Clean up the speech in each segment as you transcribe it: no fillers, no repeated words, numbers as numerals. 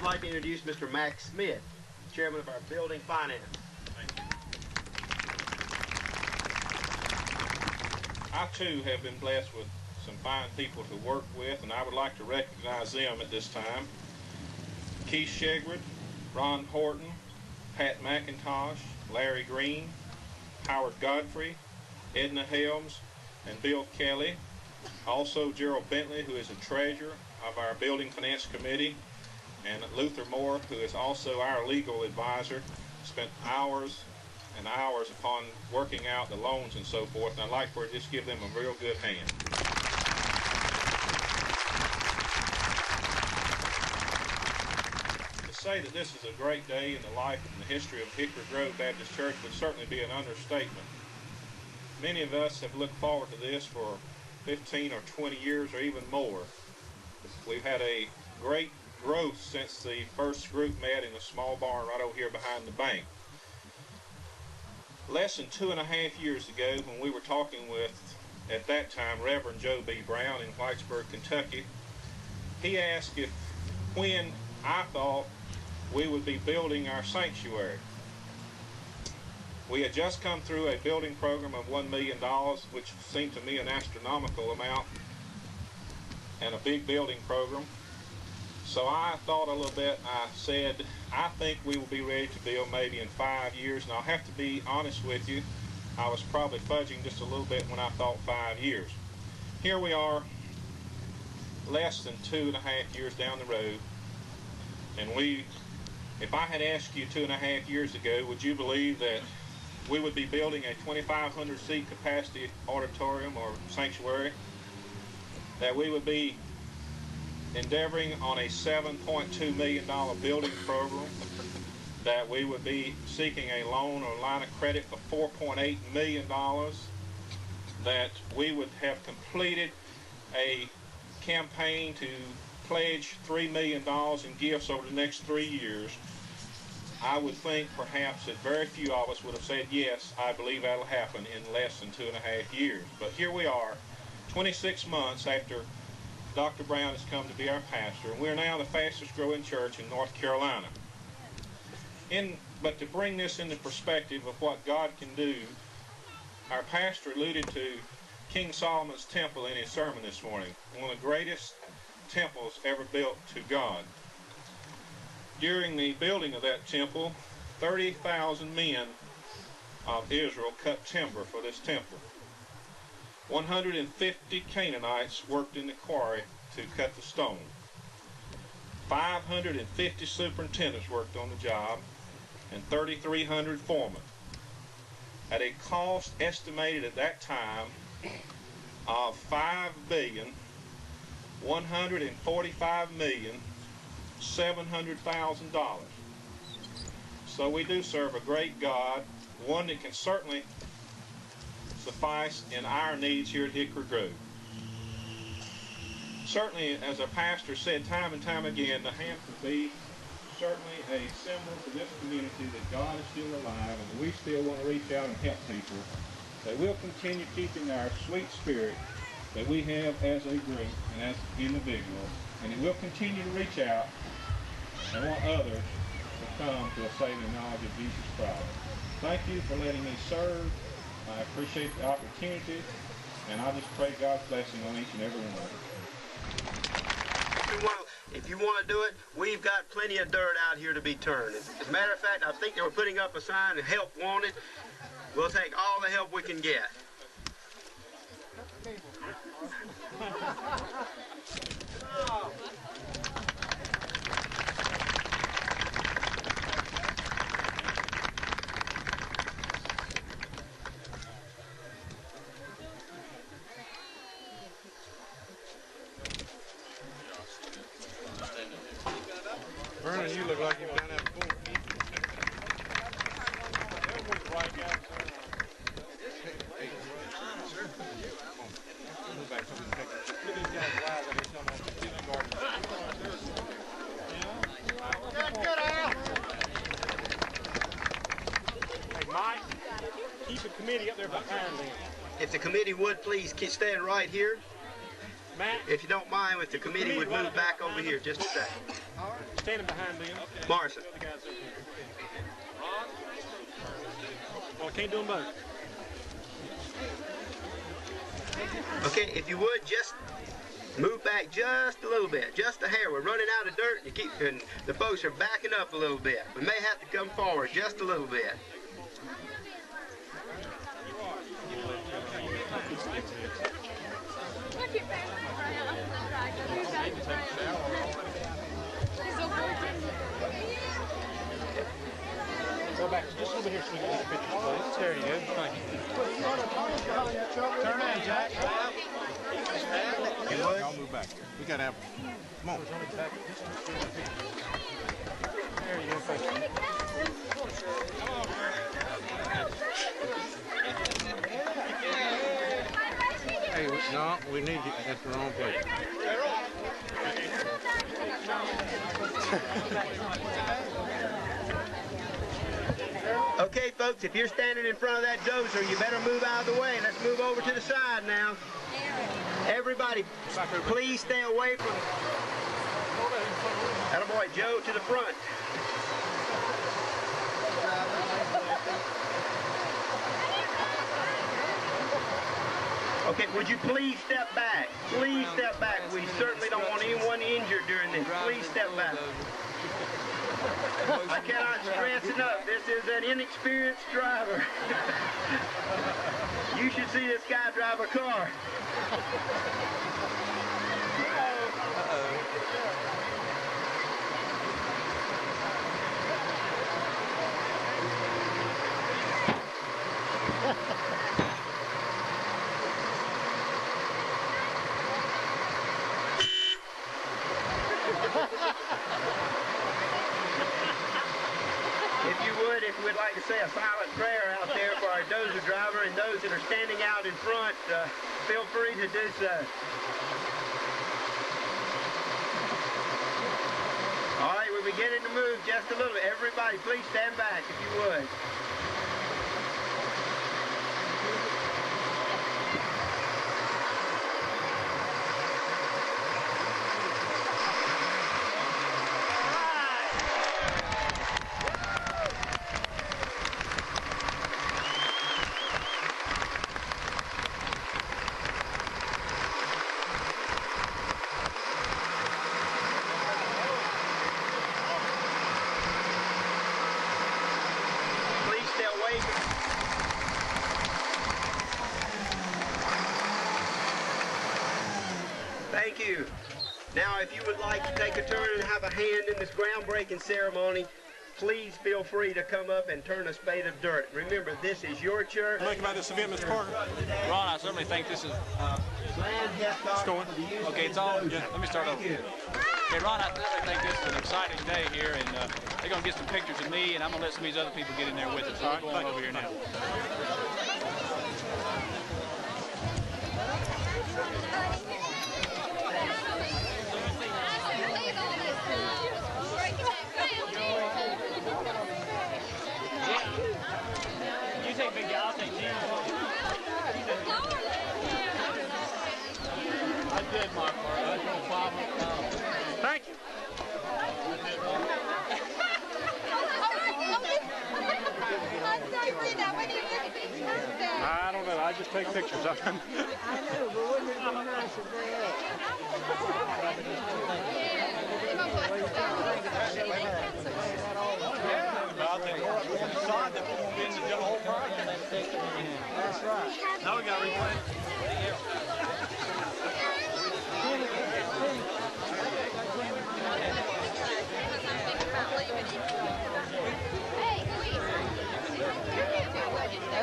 like to introduce Mr. Max Smith, Chairman of our Building Finance. Thank you. I too have been blessed with some fine people to work with, and I would like to recognize them at this time. Keith Shegrid, Ron Horton, Pat McIntosh, Larry Green, Howard Godfrey, Edna Helms, and Bill Kelly. Also Gerald Bentley, who is the treasurer of our Building Finance Committee, and Luther Moore, who is also our legal advisor, spent hours and hours upon working out the loans and so forth, and I'd like to just give them a real good hand. To say that this is a great day in the life and the history of Hickory Grove Baptist Church would certainly be an understatement. Many of us have looked forward to this for 15 or 20 years or even more. We've had a great growth since the first group met in a small barn right over here behind the bank. Less than 2.5 years ago, when we were talking with, at that time, Reverend Joe B. Brown in Whitesburg, Kentucky, he asked when I thought we would be building our sanctuary. We had just come through a building program of $1 million, which seemed to me an astronomical amount, and a big building program. So I thought a little bit. I said, I think we will be ready to build maybe in 5 years. And I'll have to be honest with you, I was probably fudging just a little bit when I thought 5 years. Here we are, less than 2.5 years down the road, and if I had asked you 2.5 years ago, would you believe that we would be building a 2,500 seat capacity auditorium or sanctuary, that we would be endeavoring on a $7.2 million building program, that we would be seeking a loan or line of credit for $4.8 million, that we would have completed a campaign to pledge $3 million in gifts over the next 3 years, I would think perhaps that very few of us would have said, yes, I believe that'll happen in less than 2.5 years. But here we are, 26 months after Dr. Brown has come to be our pastor, and we're now the fastest growing church in North Carolina. But to bring this into perspective of what God can do, our pastor alluded to King Solomon's temple in his sermon this morning, one of the greatest temples ever built to God. During the building of that temple, 30,000 men of Israel cut timber for this temple. 150 Canaanites worked in the quarry to cut the stone. 550 superintendents worked on the job, and 3,300 foremen. At a cost estimated at that time of $5,145,700,000. So we do serve a great God, one that can certainly suffice in our needs here at Hickory Grove. Certainly, as our pastor said time and time again, the ham could be certainly a symbol to this community that God is still alive and we still want to reach out and help people, that we'll continue keeping our sweet spirit that we have as a group and as individuals, and that we'll continue to reach out and want others to come to a saving knowledge of Jesus Christ. Thank you for letting me serve. I appreciate the opportunity, and I just pray God's blessing on each and every one of you. If you want to do it, we've got plenty of dirt out here to be turned. As a matter of fact, I think they were putting up a sign, help wanted. We'll take all the help we can get. Vernon, you look like you've done that before. Hey, Mike, keep the committee up there behind me. If the committee would please stand right here. Matt, if you don't mind, if the committee would move back over here just a second. Standing behind them. Morrison. The guys over here. Well, I can't do them both. Okay, if you would, just move back just a little bit, just a hair. We're running out of dirt, and the folks are backing up a little bit. We may have to come forward just a little bit. Go back just a little bit here so we can get a picture, please. There you go. Thank you. Turn around, Jack. Y'all move back here. We gotta have. Come on. There you go. Thank you. Hey, no, we need you. That's the wrong place. Okay, folks, if you're standing in front of that dozer, you better move out of the way. Let's move over to the side now. Everybody, please stay away from... Attaboy, Joe, to the front. Okay, would you please step back? Please step back. We certainly don't want anyone injured during this. Please step back. I cannot stress enough, this is an inexperienced driver. You should see this guy drive a car. If you would like to say a silent prayer out there for our dozer driver and those that are standing out in front, feel free to do so. All right, we're beginning to move just a little bit. Everybody, please stand back if you would. Thank you. Now, if you would like to take a turn and have a hand in this groundbreaking ceremony, please feel free to come up and turn a spade of dirt. Remember, this is your church. Think about this event, Mr. Parker. Ron, I certainly think this is. Okay, it's all. Let me start over. Okay, Ron, I certainly think this is an exciting day here, and they're going to get some pictures of me, and I'm going to let some of these other people get in there with us. So we're going over here now. You take big guy, I'll take you. I did my part. That's no problem. Thank you. I don't know. I just take pictures of them. I know, but wouldn't it be nice if they had? I'll take it. Decide that we won't be in the whole project. That's right. Now we got to replay.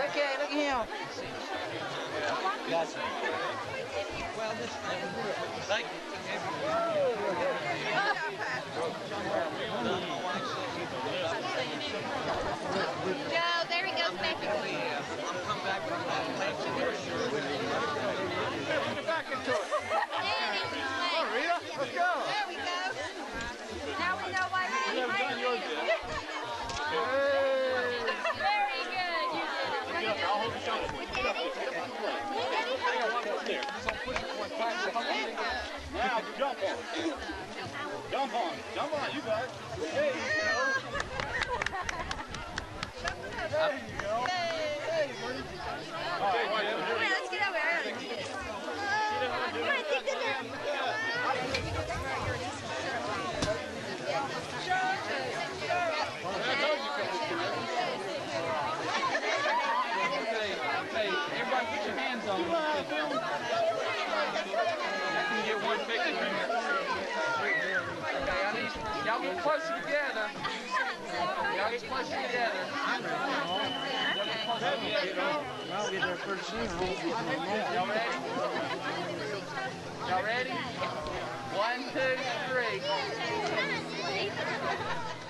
Okay, look at him. Gotcha. Thank you. Joe, there he goes back again. Get back into it. Danny, Oh, Rita, let's go. there we go. Now we know why we didn't Done yours yet. Very good. You did it. I'll hold the shot. With Daddy? Daddy, Hang on, one up there. So push it one time. Now jump on it. Jump on it. Jump on it. can get one picture. Okay, I need y'all get closer together. Y'all get closer together. I'll get there pretty soon. Y'all ready? Y'all ready? 1, 2, 3.